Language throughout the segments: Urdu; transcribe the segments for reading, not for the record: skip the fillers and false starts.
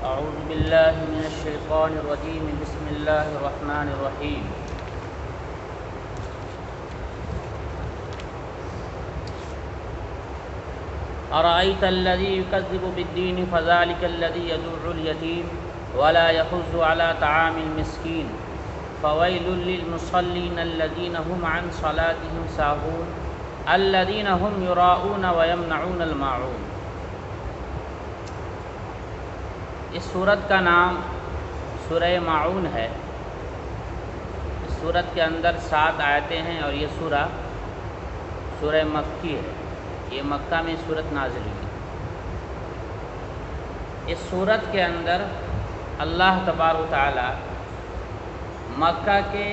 أعوذ بالله من الشيطان الرجيم. بسم الله الرحمن الرحيم. أرأيت الذي يكذب بالدين فذلك الذي يدع اليتيم ولا يحض على طعام المسكين فويل للمصلين الذين هم عن صلاتهم ساهون الذين هم يراءون ويمنعون الماعون. اس سورت کا نام سورہ ماعون ہے. اس سورت کے اندر 7 آیتیں ہیں اور یہ سورہ مکی ہے. یہ مکہ میں سورت نازل ہوئی. اس سورت کے اندر اللہ تبارک و تعالی مکہ کے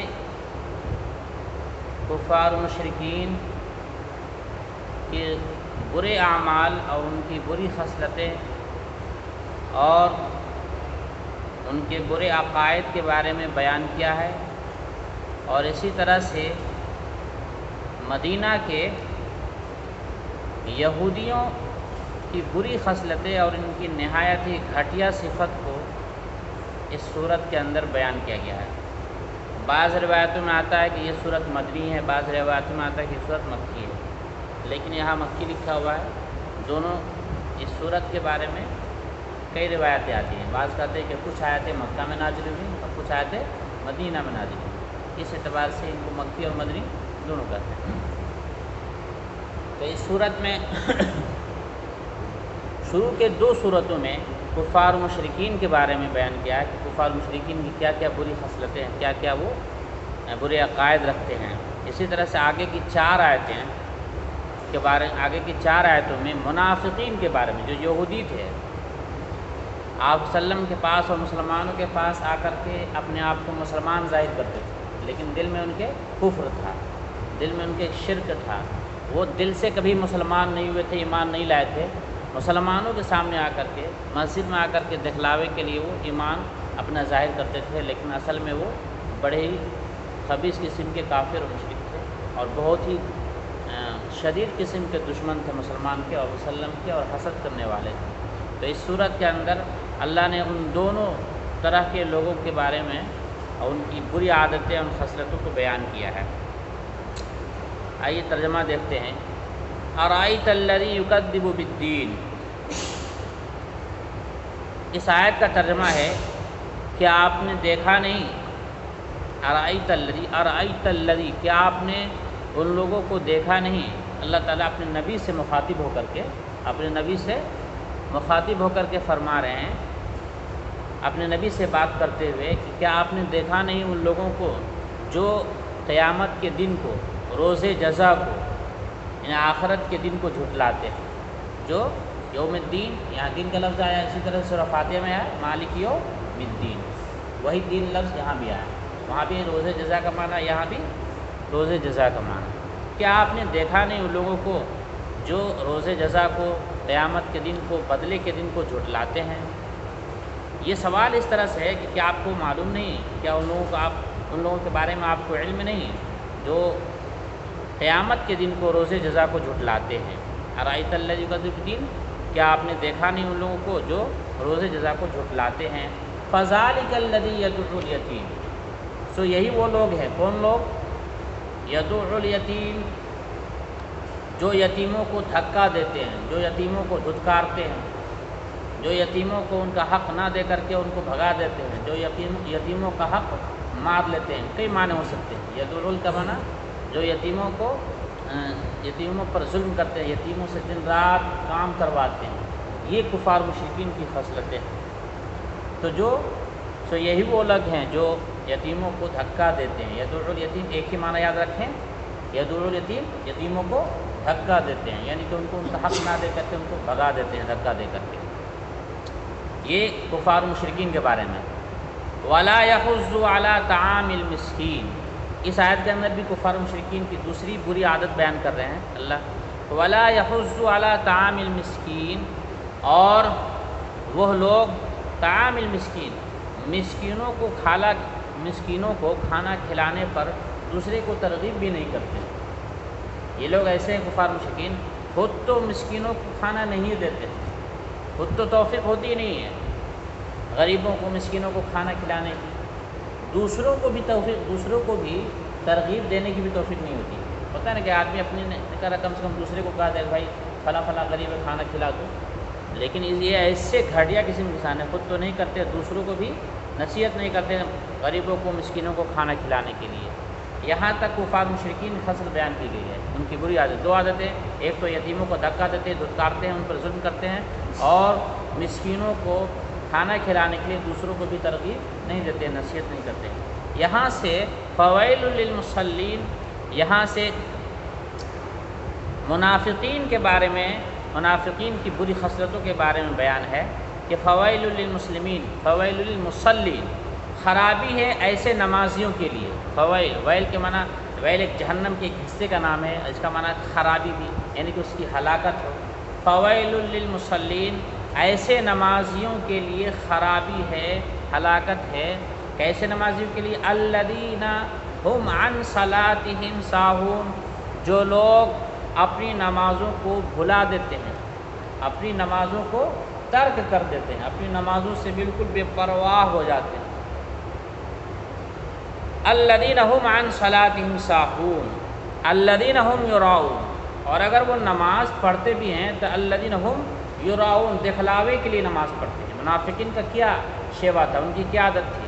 کفار و مشرکین کے برے اعمال اور ان کی بری خصلتیں اور ان کے برے عقائد کے بارے میں بیان کیا ہے، اور اسی طرح سے مدینہ کے یہودیوں کی بری خصلتیں اور ان کی نہایت ہی گھٹیا صفت کو اس سورت کے اندر بیان کیا گیا ہے. بعض روایتوں میں آتا ہے کہ یہ سورت مدنی ہے، بعض روایتوں میں آتا ہے کہ یہ سورت مکی ہے، لیکن یہاں مکی لکھا ہوا ہے. دونوں اس سورت کے بارے میں کئی روایتیں آتی ہیں. بعض کہتے ہیں کہ کچھ آیتیں مکہ میں نازل ہوئی اور کچھ آیتیں مدینہ میں نازل ہوئی. اس اعتبار سے ان کو مکی اور مدنی دونوں کہتے ہیں. تو اس صورت میں شروع کے 2 صورتوں میں کفار و مشرکین کے بارے میں بیان کیا ہے کہ کفار و مشرکین کی کیا کیا بری خصلتیں ہیں، کیا کیا وہ برے عقائد رکھتے ہیں. اسی طرح سے آگے کی 4 آیتیں کے بارے آگے کی 4 آیتوں میں منافقین کے بارے میں جو یہودی تھے، آپ وسلم کے پاس اور مسلمانوں کے پاس آ کر کے اپنے آپ کو مسلمان ظاہر کرتے تھے، لیکن دل میں ان کے کفر تھا، دل میں ان کے شرک تھا. وہ دل سے کبھی مسلمان نہیں ہوئے تھے، ایمان نہیں لائے تھے. مسلمانوں کے سامنے آ کر کے مسجد میں آ کر کے دکھلاوے کے لیے وہ ایمان اپنا ظاہر کرتے تھے، لیکن اصل میں وہ بڑے ہی خبیث قسم کے کافر اور مشرک تھے اور بہت ہی شدید قسم کے دشمن تھے مسلمان کے اور وسلم کے، اور حسد کرنے والے تھے. تو اس صورت کے اندر اللہ نے ان دونوں طرح کے لوگوں کے بارے میں اور ان کی بری عادتیں اور خصلتوں کو بیان کیا ہے. آئیے ترجمہ دیکھتے ہیں. ارائیت الذی یکذب بالدین. اس آیت کا ترجمہ ہے کہ آپ نے دیکھا نہیں. ارائیت الذی، کیا آپ نے ان لوگوں کو دیکھا نہیں. اللہ تعالیٰ اپنے نبی سے مخاطب ہو کر کے فرما رہے ہیں، اپنے نبی سے بات کرتے ہوئے کہ کیا آپ نے دیکھا نہیں ان لوگوں کو جو قیامت کے دن کو، روز جزا کو، یعنی آخرت کے دن کو جھٹلاتے ہیں. جو یوم الدین، یہاں دین کا لفظ آیا، اسی طرح سورہ فاتحہ میں آیا مالک یوم الدین، وہی دین لفظ یہاں بھی آیا. وہاں بھی روز جزا کا معنی، یہاں بھی روز جزا کا معنی. کیا آپ نے دیکھا نہیں ان لوگوں کو جو روز جزا کو، قیامت کے دن کو، بدلے کے دن کو جھٹلاتے ہیں. یہ سوال اس طرح سے ہے کہ کیا آپ کو معلوم نہیں، کیا ان لوگوں کے بارے میں آپ کو علم نہیں جو قیامت کے دن کو، روز جزا کو جھٹلاتے ہیں. ارائیت الذی یکذب بالدین، کیا آپ نے دیکھا نہیں ان لوگوں کو جو روز جزا کو جھٹلاتے ہیں. فذلک الذی یدع الیتیم، سو یہی وہ لوگ ہیں. کون لوگ؟ یدع الیتیم، جو یتیموں کو دھکا دیتے ہیں، جو یتیموں کو دھتکارتے ہیں، جو یتیموں کو ان کا حق نہ دے کر کے ان کو بھگا دیتے ہیں، جو یتیموں کا حق مار لیتے ہیں. کئی معنی ہو سکتے ہیں. یدع کا معنی جو یتیموں پر ظلم کرتے ہیں، یتیموں سے دن رات کام کرواتے ہیں، یہ کفار مشرکین کی خصلتیں ہیں. تو یہی وہ لوگ ہیں جو یتیموں کو دھکا دیتے ہیں. یدع الیتیم، ایک ہی معنی یاد رکھیں. یدع الیتیم، یتیموں کو دھکا دیتے ہیں، یعنی کہ ان کو ان کا حق نہ دے کر کے ان کو بھگا دیتے ہیں دھکا دے کر کے. یہ کفار مشرکین کے بارے میں. ولا یحض علی طعام المسکین، اس آیت کے اندر بھی کفار مشرکین کی دوسری بری عادت بیان کر رہے ہیں اللہ. ولا یحض علی طعام المسکین، اور وہ لوگ طعام المسکین، مسکینوں کو کھانا کھلانے پر دوسرے کو ترغیب بھی نہیں کرتے. یہ لوگ ایسے ہیں کفار مشرکین، خود تو مسکینوں کو کھانا نہیں دیتے، خود تو توفیق ہوتی نہیں ہے، غریبوں کو مسکینوں کو کھانا کھلانے کی، دوسروں کو بھی ترغیب دینے کی بھی توفیق نہیں ہوتی۔ ہوتا ہے نا کہ آدمی اپنے کم سے کم دوسرے کو کہا دے بھائی فلاں فلاں غریب ہے کھانا کھلا دو، لیکن یہ ایسے گھٹیا قسم کے انسان ہے، خود تو نہیں کرتے، دوسروں کو بھی نصیحت نہیں کرتے غریبوں کو مسکینوں کو کھانا کھلانے کے لیے۔ یہاں تک کفار مشرکین خصلت بیان کی گئی ہے، ان کی بری عادت، 2 عادتیں، ایک تو یتیموں کو دھکا دیتے ہیں، دھتکارتے ہیں، ان پر ظلم کرتے ہیں، اور مسکینوں کو کھانا کھلانے کے لیے دوسروں کو بھی ترغیب نہیں دیتے، نصیحت نہیں کرتے۔ یہاں سے فویل للمصلین، یہاں سے منافقین کے بارے میں، منافقین کی بری خصلتوں کے بارے میں بیان ہے کہ فویل للمسلمین، فویل للمصلین، خرابی ہے ایسے نمازیوں کے لیے۔ فویل، ویل کے معنی، ویل ایک جہنم کے ایک حصے کا نام ہے، اس کا معنی خرابی بھی، یعنی کہ اس کی ہلاکت ہو۔ فویل للمصلین، ایسے نمازیوں کے لیے خرابی ہے، ہلاکت ہے۔ کیسے نمازیوں کے لیے؟ الذین ہم عن صلاتہم ساہون، جو لوگ اپنی نمازوں کو بھلا دیتے ہیں، اپنی نمازوں کو ترک کر دیتے ہیں، اپنی نمازوں سے بالکل بے پرواہ ہو جاتے ہیں۔ الذین ہم عن صلاتہم ساہون، الذین ہم یراؤن، اور اگر وہ نماز پڑھتے بھی ہیں تو الذین ہم یراؤن، دکھلاوے کے لیے نماز پڑھتے ہیں۔ منافقین کا کیا شیوا تھا، ان کی کیا عادت تھی؟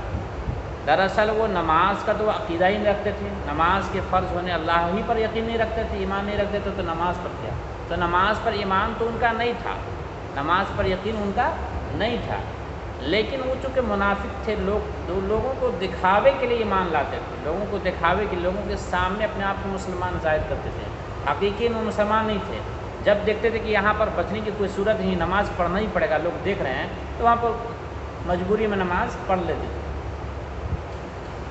دراصل وہ نماز کا تو عقیدہ ہی نہیں رکھتے تھے، نماز کے فرض ہونے اللہ ہی پر یقین نہیں رکھتے تھے، ایمان نہیں رکھتے تھے، تو نماز پر کیا؟ تو نماز پر ایمان تو ان کا نہیں تھا، نماز پر یقین ان کا نہیں تھا، لیکن وہ چونکہ منافق تھے، لوگوں کو دکھاوے کے لیے ایمان لاتے تھے، لوگوں کو دکھاوے کے، لوگوں کے سامنے اپنے آپ کو مسلمان ظاہر کرتے تھے، حقیقی وہ مسلمان نہیں تھے۔ جب دیکھتے تھے کہ یہاں پر بچنے کی کوئی صورت نہیں، نماز پڑھنا ہی پڑے گا، لوگ دیکھ رہے ہیں، تو وہاں پر مجبوری میں نماز پڑھ لیتے تھے،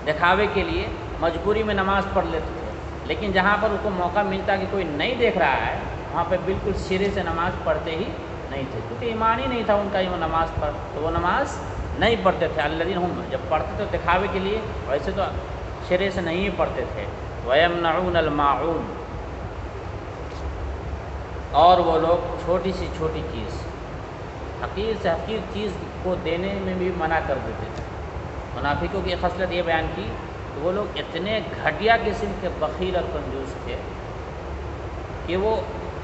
دکھاوے کے لیے مجبوری میں نماز پڑھ لیتے تھے۔ لیکن جہاں پر ان کو موقع ملتا کہ کوئی نہیں دیکھ رہا ہے، وہاں پہ بالکل سرے سے نماز پڑھتے ہی نہیں تھے، کیونکہ ایمان ہی نہیں تھا ان کا وہ نماز پر، تو وہ نماز نہیں پڑھتے تھے۔ الذین ہم، جب پڑھتے تھے دکھاوے کے لیے، ویسے تو سرے سے نہیں پڑھتے تھے۔ وَيَمْنَعُونَ الْمَاعُونَ، اور وہ لوگ چھوٹی سی چھوٹی چیز، حقیر سے حقیر چیز کو دینے میں بھی منع کر دیتے تھے۔ منافقوں کی خصلت یہ بیان کی کہ وہ لوگ اتنے گھٹیا قسم کے بخیل اور کنجوس تھے کہ وہ،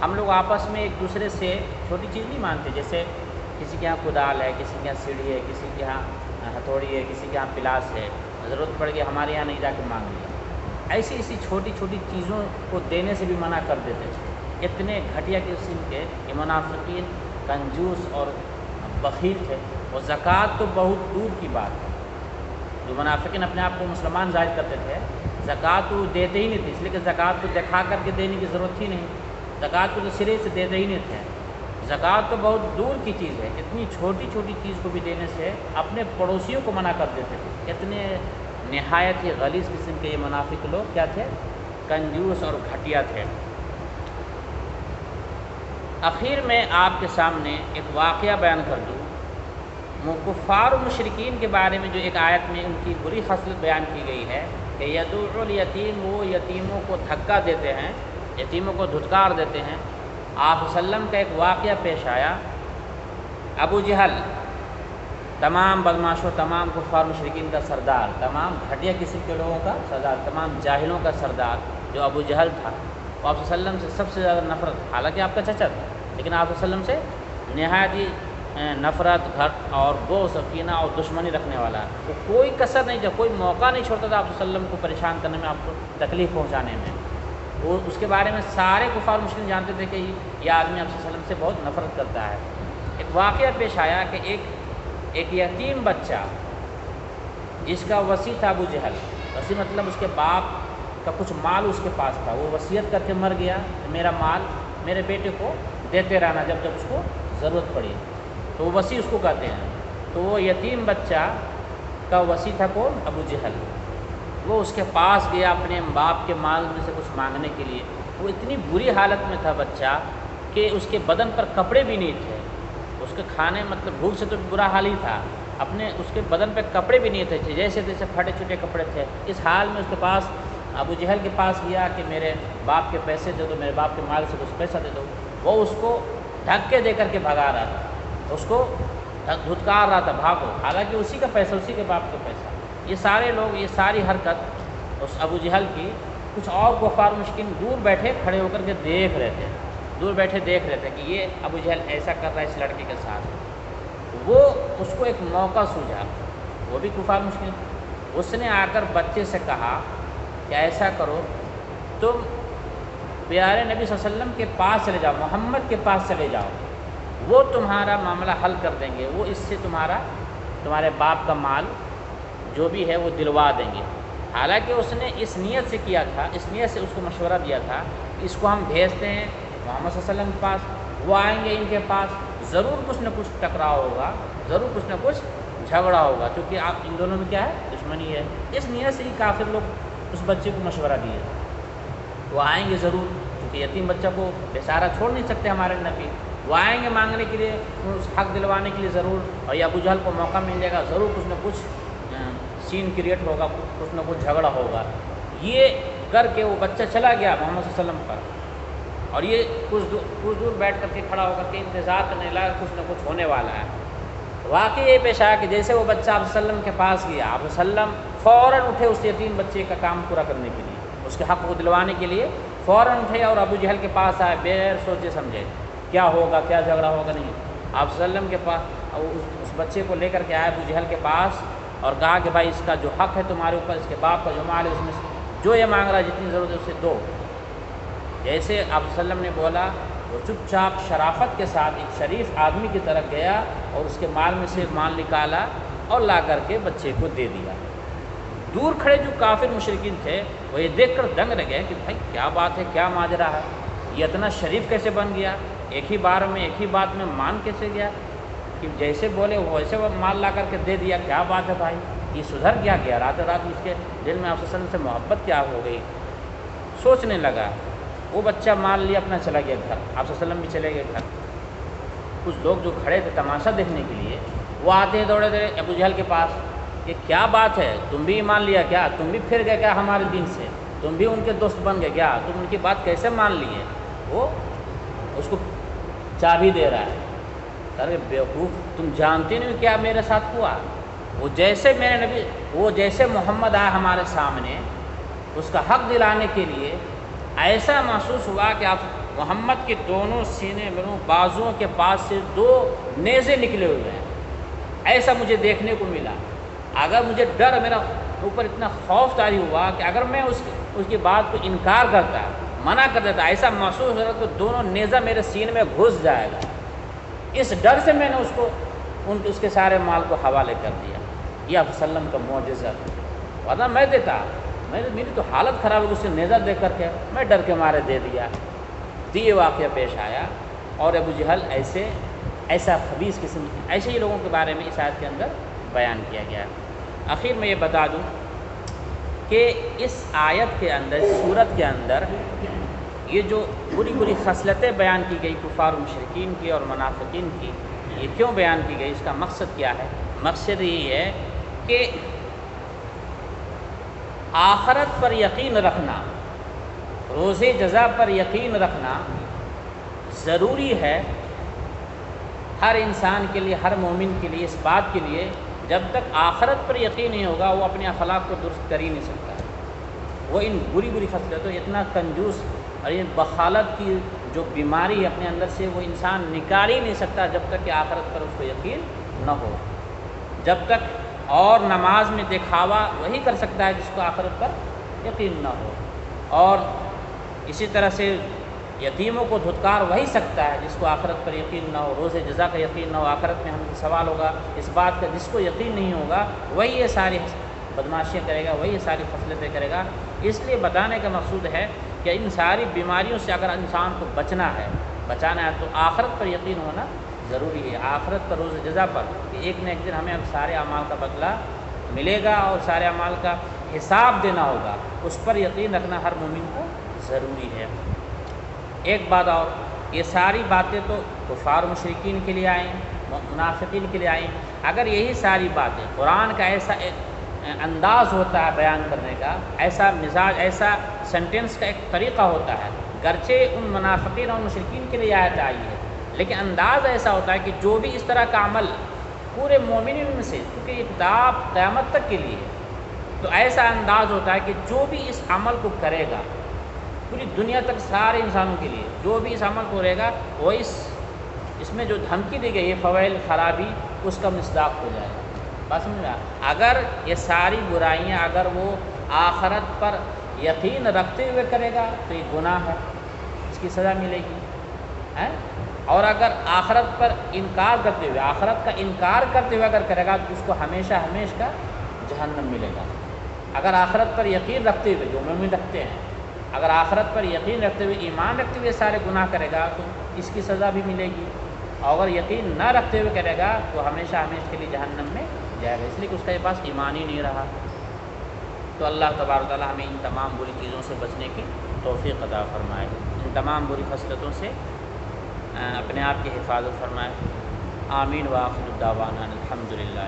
ہم لوگ آپس میں ایک دوسرے سے چھوٹی چیز نہیں مانتے، جیسے کسی کے یہاں کدال ہے، کسی کے یہاں سیڑھی ہے، کسی کے یہاں ہتھوڑی ہے، کسی کے یہاں پلاس ہے، ضرورت پڑ گئی ہمارے یہاں نہیں جا کے مانگ لیا، ایسی چھوٹی چھوٹی چیزوں کو دینے سے بھی منع کر دیتے تھے۔ اتنے گھٹیا قسم کے یہ منافقین کنجوس اور بخیل تھے۔ وہ زکوٰۃ تو بہت دور کی بات ہے، جو منافقین اپنے آپ کو مسلمان ظاہر کرتے تھے، زکوٰۃ تو دیتے ہی نہیں تھے، اس لیے کہ زکوٰۃ کو دکھا کر کے دینے کی ضرورت ہی نہیں، زکوٰۃ کو تو سرے سے دیتے ہی نہیں تھے۔ زکوٰۃ تو بہت دور کی چیز ہے، اتنی چھوٹی چھوٹی چیز کو بھی دینے سے اپنے پڑوسیوں کو منع کر دیتے تھے۔ اتنے نہایت ہی غلیظ قسم کے یہ منافق لوگ کیا تھے؟ کنجوس اور گھٹیا تھے۔ اخیر میں آپ کے سامنے ایک واقعہ بیان کر دوں، کفار و مشرکین کے بارے میں جو ایک آیت میں ان کی بری خصلت بیان کی گئی ہے کہ یدعو الیتیم، وہ یتیموں کو دھکا دیتے ہیں، یتیموں کو دھتکار دیتے ہیں۔ آپ صلی اللہ علیہ وسلم کا ایک واقعہ پیش آیا، ابو جہل، تمام بدماشوں، تمام کفار مشرکین کا سردار، تمام گھٹیا قسم کے لوگوں کا سردار، تمام جاہلوں کا سردار جو ابو جہل تھا، وہ آپ صلی اللہ علیہ وسلم سے سب سے زیادہ نفرت، حالانکہ آپ کا چچا تھا، لیکن آپ صلی اللہ علیہ وسلم سے نہایت ہی نفرت، گھٹ اور بغض، کینہ اور دشمنی رکھنے والا، وہ کوئی کسر نہیں تھا، کوئی موقع نہیں چھوڑتا تھا آپ صلی اللہ علیہ وسلم کو پریشان کرنے میں، آپ کو تکلیف پہنچانے میں۔ وہ اس کے بارے میں سارے کفار مشرکین جانتے تھے کہ یہ آدمی آپ صلی اللہ علیہ وسلم سے بہت نفرت کرتا ہے۔ ایک واقعہ پیش آیا کہ ایک یتیم بچہ جس کا وصی تھا ابو جہل، وصی مطلب اس کے باپ کا کچھ مال اس کے پاس تھا، وہ وصیت کر کے مر گیا، میرا مال میرے بیٹے کو دیتے رہنا جب جب اس کو ضرورت پڑی، تو وہ وصی اس کو کہتے ہیں۔ تو وہ یتیم بچہ کا وصی تھا کون؟ ابو جہل۔ وہ اس کے پاس گیا اپنے باپ کے مال میں سے کچھ مانگنے کے لیے۔ وہ اتنی بری حالت میں تھا بچہ کہ اس کے بدن پر کپڑے بھی نہیں تھے، اس کے کھانے مطلب بھوک سے تو برا حال ہی تھا، اس کے بدن پہ کپڑے بھی نہیں تھے، جیسے تیسے پھٹے چھوٹے کپڑے تھے۔ اس حال میں اس کے پاس ابو جہل کے پاس گیا کہ میرے باپ کے پیسے دے دو، میرے باپ کے مال سے کچھ پیسہ دے دو۔ وہ اس کو دھکے دے کر کے بھگا رہا تھا، اس کو دھتکار رہا تھا بھاگو، حالانکہ اسی کا پیسہ، اسی کے باپ کا پیسہ۔ یہ سارے لوگ، یہ ساری حرکت اس ابو جہل کی، کچھ اور کفار مشرکین دور بیٹھے کھڑے ہو کر کے دیکھ رہے تھے، دور بیٹھے دیکھ رہے تھے کہ یہ ابو جہل ایسا کر رہا ہے اس لڑکے کے ساتھ۔ وہ اس کو ایک موقع سوجھا، وہ بھی کفار مشرکین، اس نے آ کر بچے سے کہا کہ ایسا کرو، تم پیارے نبی صلی اللہ علیہ وسلم کے پاس چلے جاؤ، محمد کے پاس چلے جاؤ، وہ تمہارا معاملہ حل کر دیں گے، وہ اس سے تمہارے باپ کا مال جو بھی ہے وہ دلوا دیں گے۔ حالانکہ اس نے اس نیت سے کیا تھا، اس نیت سے اس کو مشورہ دیا تھا کہ اس کو ہم بھیجتے ہیں محمد صلی اللہ علیہ وسلم کے پاس، وہ آئیں گے ان کے پاس، ضرور کچھ نہ کچھ ٹکراؤ ہوگا، ضرور کچھ نہ کچھ جھگڑا ہوگا، کیونکہ آپ ان دونوں میں کیا ہے، دشمنی ہے۔ اس نیت سے ہی کافر لوگ اس بچے کو مشورہ دیے، وہ آئیں گے ضرور، کیونکہ یتیم بچہ کو بیچارہ چھوڑ نہیں سکتے ہمارے نبی، وہ آئیں گے مانگنے کے لیے، اس حق دلوانے کے لیے ضرور، اور یہ ابو جہل کو موقع مل جائے گا، ضرور کچھ نہ کچھ سین کریٹ ہوگا، کچھ نہ کچھ جھگڑا ہوگا۔ یہ کر کے وہ بچہ چلا گیا محمد صلی اللہ علیہ وسلم پر، اور یہ کچھ دور بیٹھ کر کے کھڑا ہو کر کے انتظار کرنے لگا کچھ نہ کچھ ہونے والا ہے۔ واقعی یہ پیش آیا کہ جیسے وہ بچہ آپ صلی اللہ علیہ وسلم کے پاس گیا، آپ صلی اللہ علیہ وسلم فوراً اٹھے اس یتیم بچے کا کام پورا کرنے کے لیے، اس کے حق کو دلوانے کے لیے فوراً اٹھے اور ابو جہل کے پاس آئے، بغیر سوچے سمجھے کیا ہوگا، کیا جھگڑا ہوگا، نہیں، آپ صلی اللہ علیہ وسلم کے پاس اس بچے کو لے کر کے آئے ابو جہل کے پاس، اور کہا کہ بھائی اس کا جو حق ہے تمہارے اوپر، اس کے باپ کا جو مال ہے اس میں جو یہ مانگ رہا ہے، جتنی ضرورت ہے اسے دو۔ جیسے آپ صلی اللہ علیہ وسلم نے بولا، وہ چپ چاپ شرافت کے ساتھ ایک شریف آدمی کی طرف گیا اور اس کے مال میں سے مال نکالا اور لا کر کے بچے کو دے دیا۔ دور کھڑے جو کافر مشرکین تھے وہ یہ دیکھ کر دنگ رہ گئے کہ بھائی کیا بات ہے، کیا ماجرا ہے، یہ اتنا شریف کیسے بن گیا، ایک ہی بار میں ایک ہی بات میں مان کیسے گیا، کہ جیسے بولے ویسے وہ مال لا کر کے دے دیا، کیا بات ہے بھائی، یہ سدھر گیا رات رات اس کے دل میں آپ صلی اللہ علیہ وسلم سے محبت کیا ہو گئی۔ سوچنے لگا، وہ بچہ مال لیا اپنا چلا گیا گھر، آپ صلی اللہ علیہ وسلم بھی چلے گئے گھر۔ کچھ لوگ جو کھڑے تھے تماشا دیکھنے کے لیے، وہ آتے ہیں دوڑے دوڑے ابو جہل کے پاس کہ کیا بات ہے، تم بھی مان لیا کیا، تم بھی پھر گئے کیا ہمارے دین سے، تم بھی ان کے دوست بن گئے کیا، تم ان کی بات کیسے مان لیے۔ وہ اس کو چابی دے رہا ہے، ارے بیوقوف، تم جانتے نہیں کیا میرے ساتھ ہوا۔ وہ جیسے محمد آیا ہمارے سامنے اس کا حق دلانے کے لیے، ایسا محسوس ہوا کہ آپ محمد کے دونوں سینے میں بازوؤں کے پاس سے دو نیزے نکلے ہوئے ہیں، ایسا مجھے دیکھنے کو ملا۔ اگر مجھے ڈر، میرا اوپر اتنا خوف طاری ہوا کہ اگر میں اس کی بات کو انکار کرتا، منع کر دیتا، ایسا محسوس ہو رہا کہ دونوں نیزہ میرے سینے میں گھس جائے گا۔ اس ڈر سے میں نے اس کے سارے مال کو حوالے کر دیا۔ یہ آپ صلی اللہ علیہ وسلم کا معجزہ، ورنہ میں دیتا، میری تو حالت خراب ہو، اس سے نیزہ دیکھ کر کے میں ڈر کے مارے دے دیا۔ تو یہ واقعہ پیش آیا، اور ابو جہل ایسا خبیث قسم، ایسے ہی لوگوں کے بارے میں اس آیت کے اندر بیان کیا گیا ہے۔ آخر میں یہ بتا دوں کہ اس آیت کے اندر، اس سورت کے اندر یہ جو بری بری خصلتیں بیان کی گئی کفار و مشرکین کی اور منافقین کی، یہ کیوں بیان کی گئی، اس کا مقصد کیا ہے؟ مقصد یہ ہے کہ آخرت پر یقین رکھنا، روز جزا پر یقین رکھنا ضروری ہے ہر انسان کے لیے، ہر مومن کے لیے، اس بات کے لیے جب تک آخرت پر یقین نہیں ہوگا وہ اپنے اخلاق کو درست کر ہی نہیں سکتا ہے۔ وہ ان بری بری خصلتوں، اتنا کنجوس اور یہ بخالت کی جو بیماری ہے اپنے اندر سے، وہ انسان نکال ہی نہیں سکتا جب تک کہ آخرت پر اس کو یقین نہ ہو۔ جب تک، اور نماز میں دکھاوا وہی کر سکتا ہے جس کو آخرت پر یقین نہ ہو، اور اسی طرح سے یتیموں کو دھتکار وہی سکتا ہے جس کو آخرت پر یقین نہ ہو، روز جزا کا یقین نہ ہو، آخرت میں ہم سے سوال ہوگا اس بات کا، جس کو یقین نہیں ہوگا وہی یہ ساری بدماشیاں کرے گا، وہی یہ ساری خصلتیں کرے گا۔ اس لیے بتانے کا مقصود ہے کہ ان ساری بیماریوں سے اگر انسان کو بچانا ہے تو آخرت پر یقین ہونا ضروری ہے، آخرت پر، روز جزا پر، کہ ایک نہ ایک دن ہمیں سارے اعمال کا بدلہ ملے گا اور سارے اعمال کا حساب دینا ہوگا، اس پر یقین رکھنا ہر مومن کو ضروری ہے۔ ایک بات اور، یہ ساری باتیں تو کفار مشرکین کے لیے آئیں، منافقین کے لیے آئیں، اگر یہی ساری باتیں، قرآن کا ایسا ایک انداز ہوتا ہے بیان کرنے کا، ایسا مزاج، ایسا سینٹینس کا ایک طریقہ ہوتا ہے، گرچہ ان منافقین اور مشرکین کے لیے آیت آئی ہے، لیکن انداز ایسا ہوتا ہے کہ جو بھی اس طرح کا عمل پورے مومنین میں سے، کیونکہ یہ کتاب قیامت تک کے لیے ہے، تو ایسا انداز ہوتا ہے کہ جو بھی اس عمل کو کرے گا، پوری دنیا تک سارے انسانوں کے لیے جو بھی اس عمل کو کرے گا وہ اس میں جو دھمکی دی گئی ہے فوائل خرابی، اس کا مصداق ہو جائے گا۔ بات سمجھ میں؟ اگر یہ ساری برائیاں اگر وہ آخرت پر یقین رکھتے ہوئے کرے گا تو یہ گناہ ہے، اس کی سزا ملے گی، اور اگر آخرت پر انکار کرتے ہوئے، آخرت کا انکار کرتے ہوئے اگر کرے گا تو اس کو ہمیشہ ہمیشہ کا جہنم ملے گا۔ اگر آخرت پر یقین رکھتے ہوئے، جو مومن رکھتے ہیں، اگر آخرت پر یقین رکھتے ہوئے، ایمان رکھتے ہوئے سارے گناہ کرے گا تو اس کی سزا بھی ملے گی، اور اگر یقین نہ رکھتے ہوئے کرے گا تو ہمیشہ ہمیشہ کے لیے جہنم میں جائے گا، اس لیے کہ اس کے پاس ایمان ہی نہیں رہا۔ تو اللہ تبارک و تعالیٰ ہمیں ان تمام بری چیزوں سے بچنے کی توفیق عطا فرمائے، ان تمام بری خصلتوں سے اپنے آپ کی حفاظت فرمائے۔ آمین۔ وآخر دعوانا الحمدللہ۔